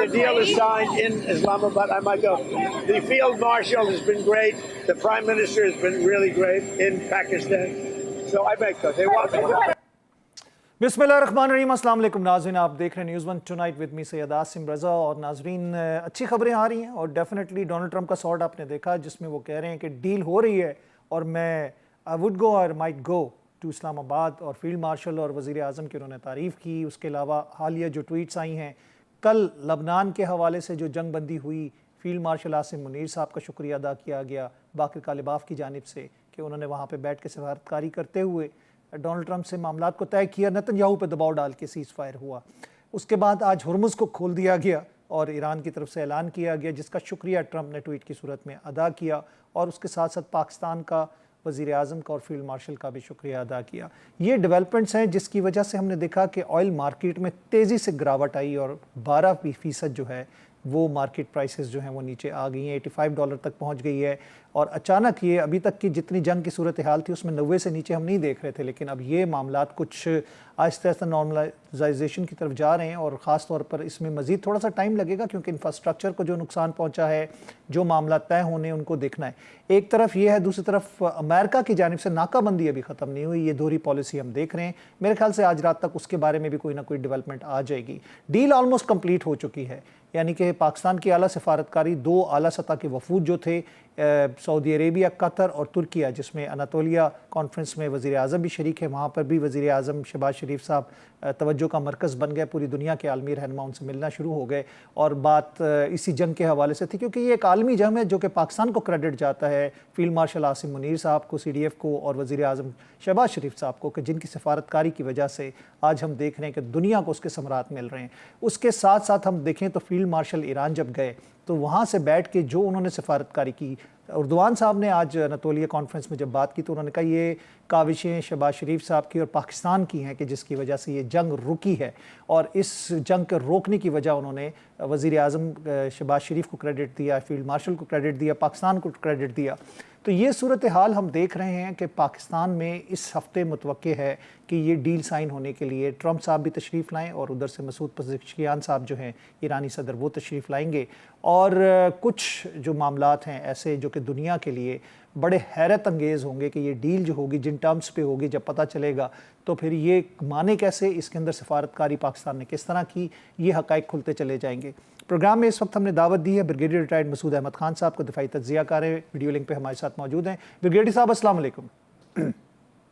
the deal is signed in Islamabad, I might go. The field marshal has been great. The prime minister has been really great in Pakistan. So I might go. They want me. बिस्मिल्लाहिर्रहमानिर्रहीम, अस्सलाम वालेकुम नाज़रीन, आप देख रहे हैं news one tonight with me Syed Asim Raza. और नाज़रीन, अच्छी खबरें आ रही हैं और डेफिनेटली डोनाल्ड ट्रंप का शॉट आपने देखा जिसमें वो कह रहे हैं कि डील हो रही है और मैं आई वुड गो और माइट गो टू इस्लामाबाद। और फील्ड मार्शल और वज़ीर आज़म की उन्होंने तारीफ़ की। उसके अलावा हालिया जो ट्वीट्स आई हैं, कल लबनान के हवाले से जो जंग बंदी हुई, फील्ड मार्शल आसिम मुनीर साहब का शुक्रिया अदा किया गया बाक़िर कालिबाफ की जानिब से कि उन्होंने वहाँ पर बैठ के सफारतकारी करते हुए डोनाल्ड ट्रंप से मामलात को तय किया। नेतन्याहू पे दबाव डाल के सीज़ फायर हुआ। उसके बाद आज हुर्मुज़ को खोल दिया गया और ईरान की तरफ से ऐलान किया गया, जिसका शुक्रिया ट्रंप ने ट्वीट की सूरत में अदा किया। और उसके साथ साथ पाकिस्तान का वज़ीर आज़म का और फील्ड मार्शल का भी शुक्रिया अदा किया। ये डेवलपमेंट्स हैं जिसकी वजह से हमने देखा कि ऑयल मार्केट में तेज़ी से गिरावट आई और 12% जो है वो मार्केट प्राइसेस जो हैं वो नीचे आ गई हैं, $85 तक पहुंच गई है। और अचानक ये अभी तक की जितनी जंग की सूरत हाल थी उसमें 90 से नीचे हम नहीं देख रहे थे, लेकिन अब ये मामलात कुछ आहिस्ता आहिस्ता नॉर्मलाइजेशन की तरफ जा रहे हैं। और ख़ास तौर पर इसमें मज़ीद थोड़ा सा टाइम लगेगा क्योंकि इंफ्रास्ट्रक्चर को जो नुकसान पहुंचा है, जो मामला तय होने उनको देखना है। एक तरफ ये है, दूसरी तरफ अमेरिका की जानिब से नाकाबंदी अभी ख़त्म नहीं हुई, ये दोहरी पॉलिसी हम देख रहे हैं। मेरे ख्याल से आज रात तक उसके बारे में भी कोई ना कोई डेवलपमेंट आ जाएगी। डील ऑलमोस्ट कंप्लीट हो चुकी है, यानी कि पाकिस्तान की आला सफारतकारी 2 आला सतह के वफूद जो थे, सऊदी अरेबिया, कतर और तुर्किया, जिसमें अनातोलिया कॉन्फ्रेंस में वज़ीर आज़म भी शरीक है, वहाँ पर भी वज़ीर आज़म शहबाज शरीफ साहब तवज्जो का मरकज़ बन गए। पूरी दुनिया के आलमी रहनुमा उनसे मिलना शुरू हो गए और बात इसी जंग के हवाले से थी, क्योंकि ये एक आलमी जंग है जो कि पाकिस्तान को क्रेडिट जाता है फील्ड मार्शल आसिम मुनीर साहब को, CDF को और वज़ीर आज़म शहबाज शरीफ साहब को, कि जिनकी सफारतकारी की वजह से आज हम देख रहे हैं कि दुनिया को उसके समरात मिल रहे हैं। उसके साथ साथ हम देखें तो फील्ड मार्शल ईरान जब गए तो वहाँ से बैठ के जो उन्होंने सफारतकारी की, उर्दवान साहब ने आज अनातोलिया कॉन्फ्रेंस में जब बात की तो उन्होंने कहा ये काविशें शहबाज शरीफ साहब की और पाकिस्तान की हैं कि जिसकी वजह से ये जंग रुकी है। और इस जंग को रोकने की वजह उन्होंने वज़ीर आज़म शहबाज शरीफ को क्रेडिट दिया, फील्ड मार्शल को क्रेडिट दिया, पाकिस्तान को क्रेडिट दिया। तो ये सूरत हाल हम देख रहे हैं कि पाकिस्तान में इस हफ्ते मुतवक्के है कि ये डील साइन होने के लिए ट्रंप साहब भी तशरीफ़ लाएं और उधर से मसूद पज़ेश्कियान साहब जो हैं ईरानी सदर, वो तशरीफ़ लाएंगे। और कुछ जो मामलात हैं ऐसे जो कि दुनिया के लिए बड़े हैरत अंगेज़ होंगे कि ये डील जो होगी जिन टर्म्स पे होगी, जब पता चलेगा तो फिर ये माने कैसे, इसके अंदर सफारतकारी पाकिस्तान ने किस तरह की, ये हक़ाइक़ खुलते चले जाएंगे। प्रोग्राम में इस वक्त हमने दावत दी है ब्रिगेडियर रिटायर्ड मसूद अहमद खान साहब को, दिफाई तज्ज़िया कार है, वीडियो लिंक पे हमारे साथ मौजूद हैं। ब्रिगेडियर साहब अस्सलाम वालेकुम।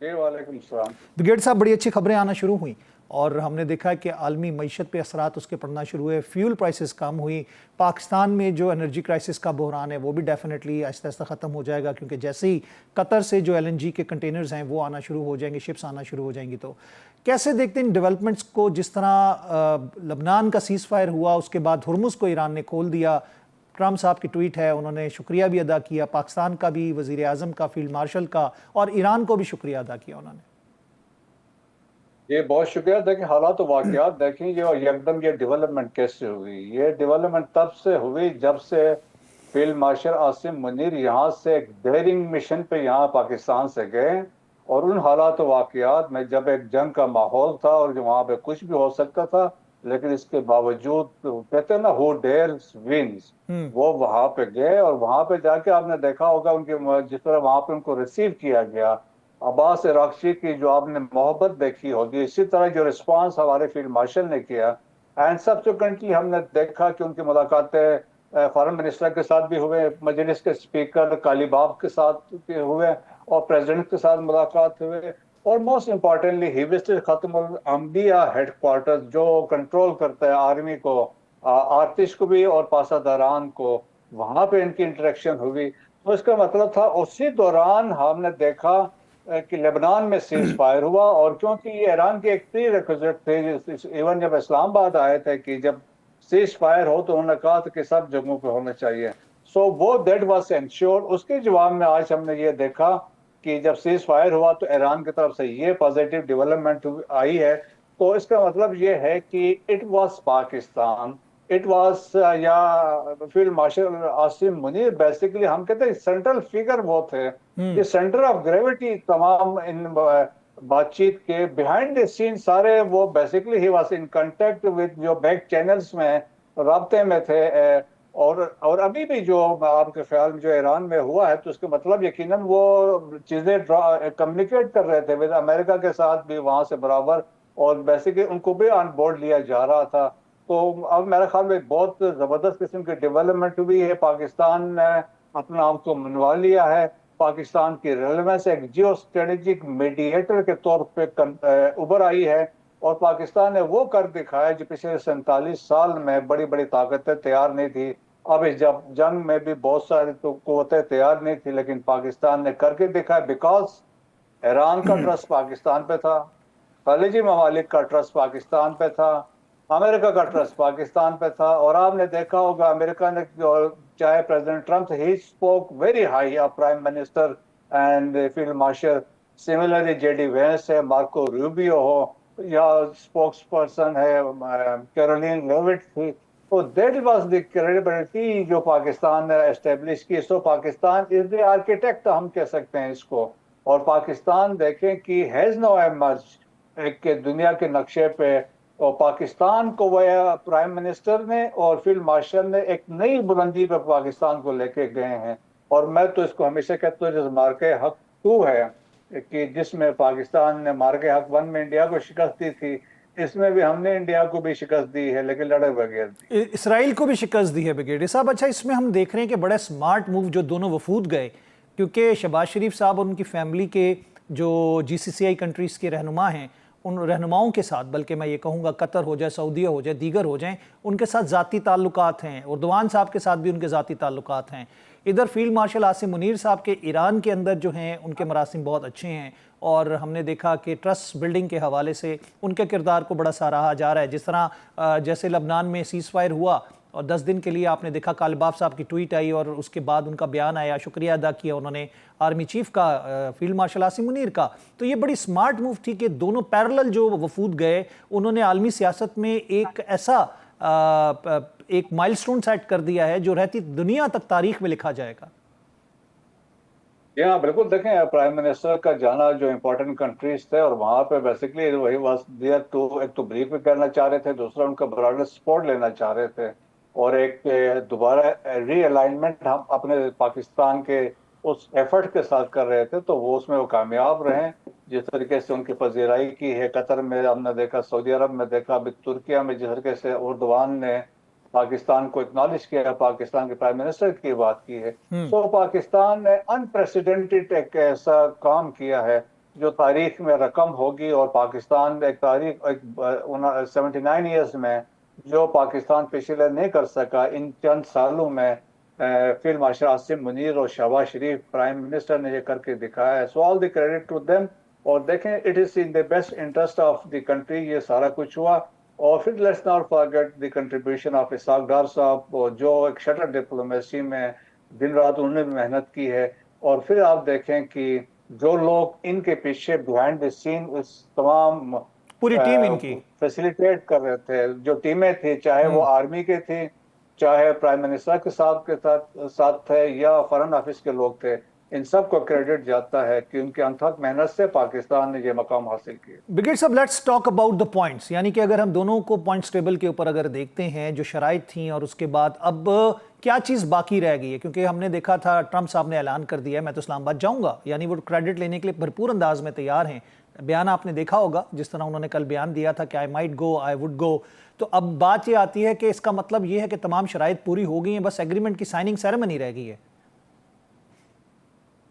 वालेकुम सलाम। ब्रिगेडियर साहब, बड़ी अच्छी खबरें आना शुरू हुई और हमने देखा कि आलमी मईशत पे असरात उसके पड़ना शुरू हुए, फ्यूल प्राइसेस कम हुई। पाकिस्तान में जो एनर्जी क्राइसिस का बहरान है वो भी डेफिनेटली आहिस्ता आहिस्ता ख़त्म हो जाएगा, क्योंकि जैसे ही कतर से जो LNG के कंटेनर्स हैं वो आना शुरू हो जाएंगे, शिप्स आना शुरू हो जाएंगी। तो कैसे देखते हैं इन डेवलपमेंट्स को, जिस तरह लबनान का सीज़ फायर हुआ, उसके बाद हुर्मुज़ को ईरान ने खोल दिया, ट्रंप साहब की ट्वीट है, उन्होंने शुक्रिया भी अदा किया, पाकिस्तान का भी, वज़ीर आज़म का, फील्ड मार्शल का, और ईरान को भी शुक्रिया अदा किया उन्होंने। ये बहुत शुक्रिया। देखिए हालात तो वाक़यात देखें, ये एकदम ये डेवलपमेंट कैसे हुई। ये डेवलपमेंट तब से हुई जब से फील्ड मार्शल आसिम मुनीर यहाँ से एक डेयरिंग मिशन पे यहाँ पाकिस्तान से गए और उन हालात वाक़यात में जब एक जंग का माहौल था और जो वहाँ पे कुछ भी हो सकता था, लेकिन इसके बावजूद कहते हैं ना हु डेयर्स विंस, वो वहाँ पे गए और वहाँ पे जाके आपने देखा होगा उनके जिस तरह वहाँ पे उनको रिसीव किया गया, अब्बास इराक़ची की जो आपने मोहब्बत देखी होगी, इसी तरह जो रिस्पांस हमारे फील्ड मार्शल ने किया। एंड सब्सिक्वेंटली हमने देखा कि उनकी मुलाकातें फॉरेन मिनिस्टर के साथ भी हुए, मजलिस के स्पीकर कालीबाफ के साथ भी हुए और प्रेसिडेंट के साथ मुलाकात हुए। और मोस्ट इम्पॉर्टेंटली ही विजिटेड खत्मुल अंबिया हेडक्वार्टर्स जो कंट्रोल करता है आर्मी को, आर्टिश को भी और पासादारान को, वहाँ पे इनकी इंटरेक्शन हुई। तो इसका मतलब था उसी दौरान हमने देखा कि लेबनान में सीज फायर हुआ। और क्योंकि ये ईरान के एक प्री रिक्विजिट थे, इवन जब इस्लामाबाद आए थे कि जब सीज फायर हो तो उन्होंने कहा था कि सब जगहों पे होना चाहिए। सो वो दैट वाज एंश्योर्ड। उसके जवाब में आज हमने ये देखा कि जब सीज फायर हुआ तो ईरान की तरफ से ये पॉजिटिव डेवलपमेंट आई है। तो इसका मतलब ये है कि it was Pakistan, it was या field marshal Asim Munir, basically हम कहते हैं सेंट्रल फिगर वो थे, ये सेंटर ऑफ ग्रेविटी तमाम इन बातचीत के बिहाइंड द सीन सारे वो basically he was in contact with जो बैक चैनल्स में राब्ते में थे। और अभी भी जो आपके ख्याल में जो ईरान में हुआ है, तो उसका मतलब यकीनन वो चीज़ें कम्युनिकेट कर रहे थे विद अमेरिका के साथ भी वहाँ से बराबर, और बेसिकली उनको भी ऑन बोर्ड लिया जा रहा था। तो अब मेरे ख्याल में बहुत ज़बरदस्त किस्म की डेवलपमेंट हुई है। पाकिस्तान ने अपना आप को मनवा लिया है। पाकिस्तान की रेलेवेंस एक जियो स्ट्रेटेजिक मीडिएटर के तौर पे उभर आई है, और पाकिस्तान ने वो कर दिखाया जो पिछले 47 साल में बड़ी बड़ी ताकतें तैयार नहीं थी। अब इस जब जंग में भी बहुत सारी तो कुव्वतें तैयार नहीं थी, लेकिन पाकिस्तान ने करके दिखाया, बिकॉज ईरान का ट्रस्ट पाकिस्तान पे था, खलीजी ममालिक का ट्रस्ट पाकिस्तान पे था, अमेरिका का ट्रस्ट पाकिस्तान पे था। और आपने देखा होगा अमेरिका ने, चाहे president Trump, he spoke very high of prime minister and field marshal. Similarly JD Vance है, मार्को रूबियो हो, या स्पोक्स पर्सन है कैरोलिन लेविट थी। तो दैट वाज द क्रेडिबिलिटी जो पाकिस्तान ने एस्टेब्लिश की। सो पाकिस्तान इज द आर्किटेक्ट हम कह सकते हैं इसको। और पाकिस्तान देखें कि हैज नो एमर्ज एक दुनिया के नक्शे पे, और पाकिस्तान को वह प्राइम मिनिस्टर ने और फील्ड मार्शल ने एक नई बुलंदी पर पाकिस्तान को लेके गए हैं। और मैं तो इसको हमेशा कहता हूँ जिस मार्के हक 2 है, कि जिसमें पाकिस्तान ने मार्के हक 1 में इंडिया को शिकस्त दी थी, इसमें भी हमने इंडिया को भी शिकस्त दी है, लेकिन लड़े बगैर दी। इसराइल को भी शिकस्त दी है ब्रिगेडियर साहब। अच्छा, इसमें हम देख रहे हैं कि बड़ा स्मार्ट मूव जो दोनों वफूद गए, क्योंकि शहबाज शरीफ साहब और उनकी फैमिली के जो जीसीसीआई कंट्रीज़ के रहनुमा हैं, उन रहनुमाओं के साथ, बल्कि मैं ये कहूँगा कतर हो जाए, सऊदीया हो जाए, दीगर हो जाएं, उनके साथ ज़ाती ताल्लुकात हैं। उर्दवान साहब के साथ भी उनके ज़ाती ताल्लुकात हैं। इधर फील्ड मार्शल आसिम मुनीर साहब के ईरान के अंदर जो हैं उनके मरासिम बहुत अच्छे हैं, और हमने देखा कि ट्रस्ट बिल्डिंग के हवाले से उनके किरदार को बड़ा सराहा जा रहा है। जिस तरह जैसे लबनान में सीज़ फायर हुआ और 10 दिन के लिए आपने देखा कालबाफ साहब की ट्वीट आई और उसके बाद उनका बयान आया, शुक्रिया अदा किया उन्होंने आर्मी चीफ का, फील्ड मार्शल आसिम मुनीर का। तो ये बड़ी स्मार्ट मूव थी कि दोनों पैरेलल जो वफूद गए, उन्होंने आलमी सियासत में एक ऐसा एक माइलस्टोन सेट कर दिया है जो रहती दुनिया तक तारीख में लिखा जाएगा। हाँ बिल्कुल, देखें प्राइम मिनिस्टर का जाना जो इम्पोर्टेंट कंट्रीज थे, और वहाँ पे बेसिकली वही वाज देयर टू, एक तो ब्रीफ भी करना चाह रहे थे, दूसरा उनका ब्रॉडर सपोर्ट लेना चाह रहे थे, और एक दोबारा रीअलाइनमेंट हम अपने पाकिस्तान के उस एफर्ट के साथ कर रहे थे, तो वो उसमें वो कामयाब रहे। जिस तरीके से उनकी पजीराई की है कतर में हमने देखा, सऊदी अरब में देखा, अभी तुर्किया में जिस तरीके से उर्दवान ने पाकिस्तान को एक्नॉलेज किया, पाकिस्तान के प्राइम मिनिस्टर की बात की है। तो पाकिस्तान ने अनप्रेसिडेंटेड एक ऐसा काम किया है जो तारीख में रकम होगी, और पाकिस्तान एक तारीख 79 ईयर्स में जो पाकिस्तान पिछले नहीं कर सका, इन चंद सालों में फील्ड मार्शल आसिम मुनीर और शहबाज शरीफ प्राइम मिनिस्टर ने ये करके दिखाया है। So all the credit to them. और देखें, it is in the best interest of the country ये सारा कुछ हुआ। और फिर let's not forget the contribution of Ishaq Dar sahab, जो एक शटर डिप्लोमेसी में दिन रात उन्होंने भी मेहनत की है। और फिर आप देखें कि जो लोग इनके पीछे बिहाइंड द सीन इस तमाम पूरी टीम इनकी फैसिलिटेट कर रहे थे, जो टीमें थी, चाहे वो आर्मी के थे, चाहे प्राइम मिनिस्टर के साथ थे, या फॉरेन ऑफिस के लोग थे, इन सब को क्रेडिट जाता है कि उनके अथक मेहनत से पाकिस्तान ने ये मकाम हासिल किया। ब्रिगेड साहब, let's talk about the points, यानी कि अगर हम दोनों को पॉइंट्स टेबल के ऊपर अगर देखते हैं, जो शराइत थी और उसके बाद अब क्या चीज़ बाकी रह गई है, क्योंकि हमने देखा था ट्रंप साहब ने ऐलान कर दिया है मैं तो इस्लामाबाद जाऊंगा, यानी वो क्रेडिट लेने के लिए भरपूर अंदाज में तैयार हैं। बयान आपने देखा होगा जिस तरह उन्होंने कल बयान दिया था कि I might go, I would go. तो अब बात ये आती है कि इसका मतलब ये है कि तमाम शराइत पूरी हो गई हैं, बस एग्रीमेंट की साइनिंग सेरेमनी रह गई है।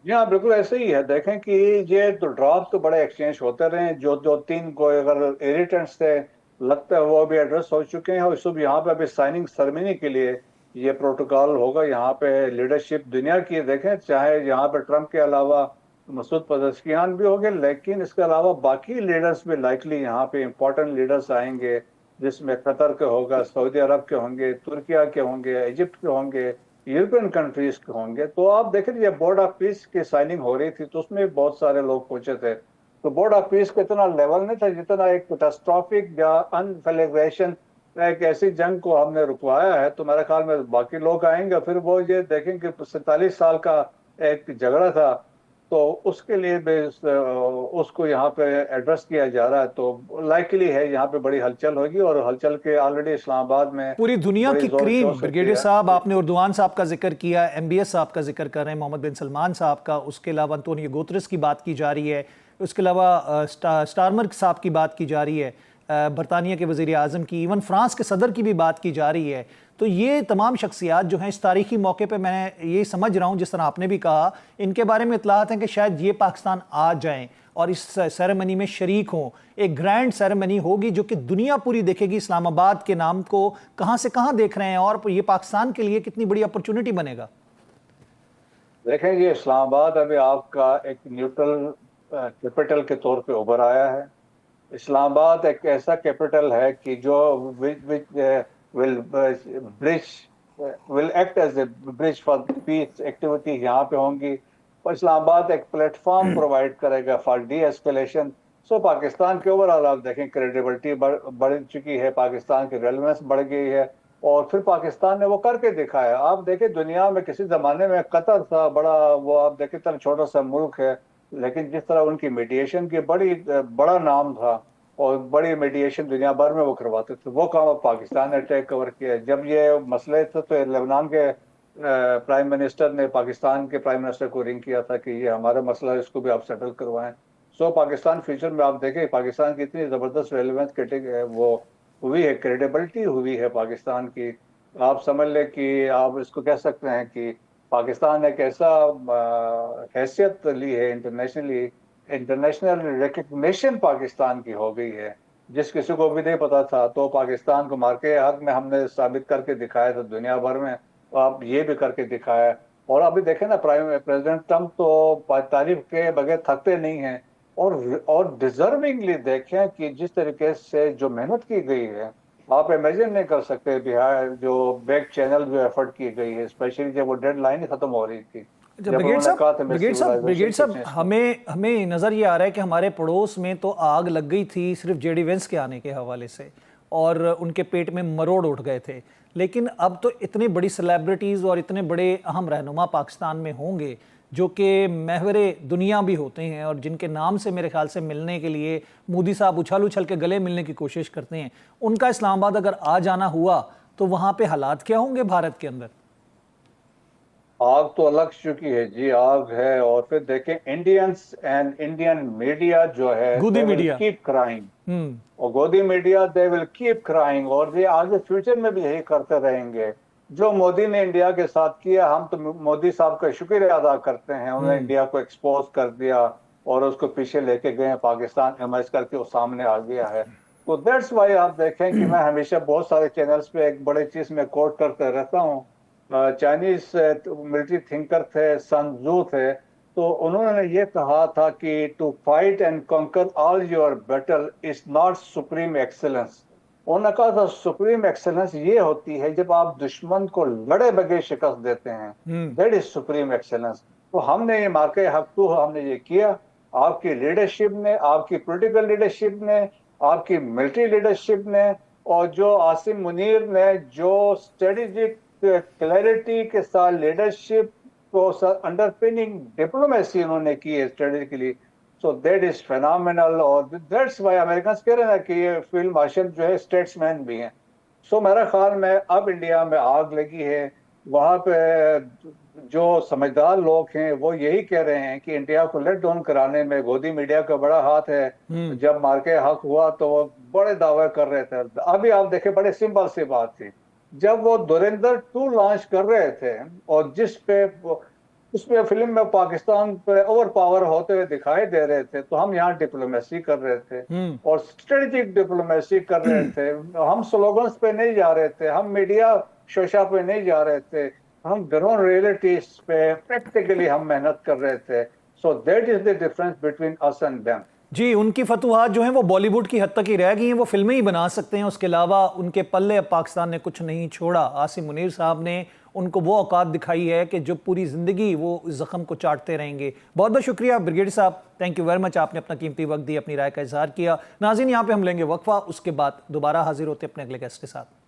हाँ बिल्कुल ऐसे ही है। देखें कि ये तो ड्रॉप तो बड़े एक्सचेंज होते रहे, जो 2-3 को अगर इरिटेंट्स थे लगता है वो भी एड्रेस हो चुके हैं, और सब यहाँ पे अभी साइनिंग सेरेमनी के लिए ये प्रोटोकॉल होगा। यहाँ पे लीडरशिप दुनिया की देखें, चाहे यहाँ पे ट्रंप के अलावा मसूद पज़ेश्कियान भी होंगे, लेकिन इसके अलावा बाकी लीडर्स भी लाइकली यहाँ पे इम्पोर्टेंट लीडर्स आएंगे, जिसमें कतर के होगा, सऊदी अरब के होंगे, तुर्किया के होंगे, इजिप्ट के होंगे, यूरोपियन कंट्रीज के होंगे। तो आप देखें ये बोर्ड ऑफ पीस की साइनिंग हो रही थी, तो उसमें बहुत सारे लोग पहुंचे थे। तो बोर्ड ऑफ पीस का इतना लेवल नहीं था जितना एक कैटास्ट्रॉफिक या अनफिलिग्रेशन एक ऐसी जंग को हमने रुकवाया है। तो मेरे ख्याल में बाकी लोग आएंगे, फिर वो ये देखेंगे 47 साल का एक झगड़ा था, तो उसके लिए भी उसको यहाँ पे एड्रेस किया जा रहा है, तो लाइकली है यहाँ पे बड़ी हलचल होगी। और हलचल के ऑलरेडी इस्लामाबाद में पूरी दुनिया बड़ी की जोर क्रीम, शोर से ब्रिगेडियर किया। साहब आपने उर्दुआन साहब का जिक्र किया, MBS साहब का जिक्र कर रहे हैं, मोहम्मद बिन सलमान साहब का, उसके अलावा अंतोनियो गुतरेस की बात की जा रही है, उसके अलावा स्टारमर साहब की बात की जा रही है, बरतानिया के वज़ीर आज़म की, इवन फ्रांस के सदर की भी बात की जा रही है। तो ये तमाम शख्सियात जो हैं इस तारीखी मौके पे, मैं ये समझ रहा हूँ जिस तरह आपने भी कहा, इनके बारे में इत्तलात हैं कि शायद ये पाकिस्तान आ जाएं और इस सेरेमनी में शरीक हों। एक ग्रैंड सेरेमनी होगी जो कि दुनिया पूरी देखेगी इस्लामाबाद के नाम को कहाँ से कहाँ देख रहे हैं, और ये पाकिस्तान के लिए कितनी बड़ी अपॉर्चुनिटी बनेगा। देखें, ये इस्लामाबाद अभी आपका एक न्यूट्रल कैपिटल के तौर पे उभर आया है। इस्लामाबाद एक ऐसा कैपिटल है कि जो will act as a bridge for peace activity यहाँ पे होंगी। और इस्लामाबाद एक प्लेटफॉर्म प्रोवाइड करेगा for de-escalation. So Pakistan के ओवरऑल आप देखें क्रेडिबिलिटी बढ़ चुकी है, पाकिस्तान की रेलेवेंस बढ़ गई है, और फिर पाकिस्तान ने वो करके दिखाया। आप देखें, दुनिया में किसी जमाने में कतर था बड़ा, वो आप देखें तरह छोटा सा मुल्क है, लेकिन जिस तरह उनकी मीडिएशन की बड़ा नाम था और बड़ी मीडिएशन दुनिया भर में वो करवाते थे, वो काम अब पाकिस्तान ने टेक कवर किया। जब ये मसले थे तो लेबनान के प्राइम मिनिस्टर ने पाकिस्तान के प्राइम मिनिस्टर को रिंग किया था कि ये हमारा मसला है, इसको भी आप सेटल करवाएं। सो पाकिस्तान फ्यूचर में आप देखें पाकिस्तान की इतनी ज़बरदस्त रेलेवेंस वो हुई है, क्रेडिबिलिटी हुई है पाकिस्तान की। आप समझ लें कि आप इसको कह सकते हैं कि पाकिस्तान एक ऐसा हैसियत ली है इंटरनेशनली, इंटरनेशनल रिकग्निशन पाकिस्तान की हो गई है, जिस किसी को भी नहीं पता था। तो पाकिस्तान को मार के हक में हमने साबित करके दिखाया था दुनिया भर में, तो आप ये भी करके दिखाया। और अभी देखें ना, प्रेसिडेंट ट्रंप तो तारीफ के बगैर थकते नहीं हैं, और डिजर्विंगली देखें कि जिस तरीके से जो मेहनत की गई है, आप इमेजिन नहीं कर सकते बिहार जो बैक चैनल जो एफर्ट की गई है, स्पेशली जब वो डेडलाइन ही खत्म हो रही थी। ब्रिगेड साहब हमें नज़र ये आ रहा है कि हमारे पड़ोस में तो आग लग गई थी सिर्फ JD वेंस के आने के हवाले से, और उनके पेट में मरोड़ उठ गए थे, लेकिन अब तो इतनी बड़ी सेलिब्रिटीज़ और इतने बड़े अहम रहनुमा पाकिस्तान में होंगे जो कि महवरे दुनिया भी होते हैं, और जिनके नाम से मेरे ख्याल से मिलने के लिए मोदी साहब उछल उछल के गले मिलने की कोशिश करते हैं। उनका इस्लामाबाद अगर आ जाना हुआ तो वहाँ पे हालात क्या होंगे भारत के अंदर? आग तो लग चुकी है जी, आग है। और फिर देखें इंडियंस एंड इंडियन मीडिया जो है, गोदी मीडिया कीप क्राइंग, और गोदी media they will keep crying, और ये आगे फ्यूचर में भी यही करते रहेंगे। जो मोदी ने इंडिया के साथ किया, हम तो मोदी साहब का शुक्रिया अदा करते हैं, उन्होंने इंडिया को एक्सपोज कर दिया और उसको पीछे लेके गए, पाकिस्तान इमर्ज करके वो सामने आ गया है। तो दैट्स वाई आप देखें कि मैं हमेशा बहुत सारे चैनल्स पे एक बड़े चीज में कोट करते रहता हूँ। चाइनीज मिलिट्री थिंकर थे, सन त्जू थे, तो उन्होंने ये कहा था कि to fight and conquer all your battle is not supreme excellence. उन्होंने कहा था सुप्रीम एक्सेलेंस ये होती है जब आप दुश्मन को लड़े बगैर शिकस्त देते हैं, दैट इज सुप्रीम एक्सेलेंस। तो हमने ये मार्के हक तो हमने ये किया, आपकी लीडरशिप ने, आपकी पॉलिटिकल लीडरशिप ने, आपकी मिलिट्री लीडरशिप ने, और जो आसिम मुनीर ने जो स्ट्रेटेजिक क्लैरिटी के साथ लीडरशिप को अंडरपिनिंग डिप्लोमेसी उन्होंने की है strategically, so that is phenomenal. और दैट्स व्हाई अमेरिकन कह रहे हैं कि ये फील्ड मार्शल जो है स्टेट्समैन भी हैं। सो मेरा ख्याल में अब इंडिया में आग लगी है, वहाँ पे जो समझदार लोग हैं वो यही कह रहे हैं कि इंडिया को लेट डाउन कराने में गोदी मीडिया का बड़ा हाथ है। जब मार्के हक हुआ तो वो बड़े दावे कर रहे थे। अभी आप देखें, बड़े सिंपल सी बात थी, जब वो धुरंधर 2 लॉन्च कर रहे थे और जिस पे उसमें फिल्म में पाकिस्तान पे ओवर पावर होते हुए दिखाई दे रहे थे, तो हम यहाँ डिप्लोमेसी कर रहे थे और स्ट्रेटेजिक डिप्लोमेसी कर रहे थे। हम स्लोगन्स पे नहीं जा रहे थे, हम मीडिया शोशा पे नहीं जा रहे थे, हम ग्राउंड रियलिटीज पे प्रैक्टिकली हम मेहनत कर रहे थे। So that is the difference between us and them. जी, उनकी फतवाहत जो हैं वो बॉलीवुड की हद तक ही रह गई हैं, वो फिल्में ही बना सकते हैं, उसके अलावा उनके पल्ले अब पाकिस्तान ने कुछ नहीं छोड़ा। आसिम मुनीर साहब ने उनको वो औकात दिखाई है कि जो पूरी ज़िंदगी वो ज़ख्म को चाटते रहेंगे। बहुत बहुत शुक्रिया ब्रिगेडियर साहब, थैंक यू वेरी मच, आपने अपना कीमती वक्त दी, अपनी राय का इजहार किया। नाज़रीन, यहाँ पे हम लेंगे वक्फा, उसके बाद दोबारा हाजिर होते अपने अगले गेस्ट के साथ।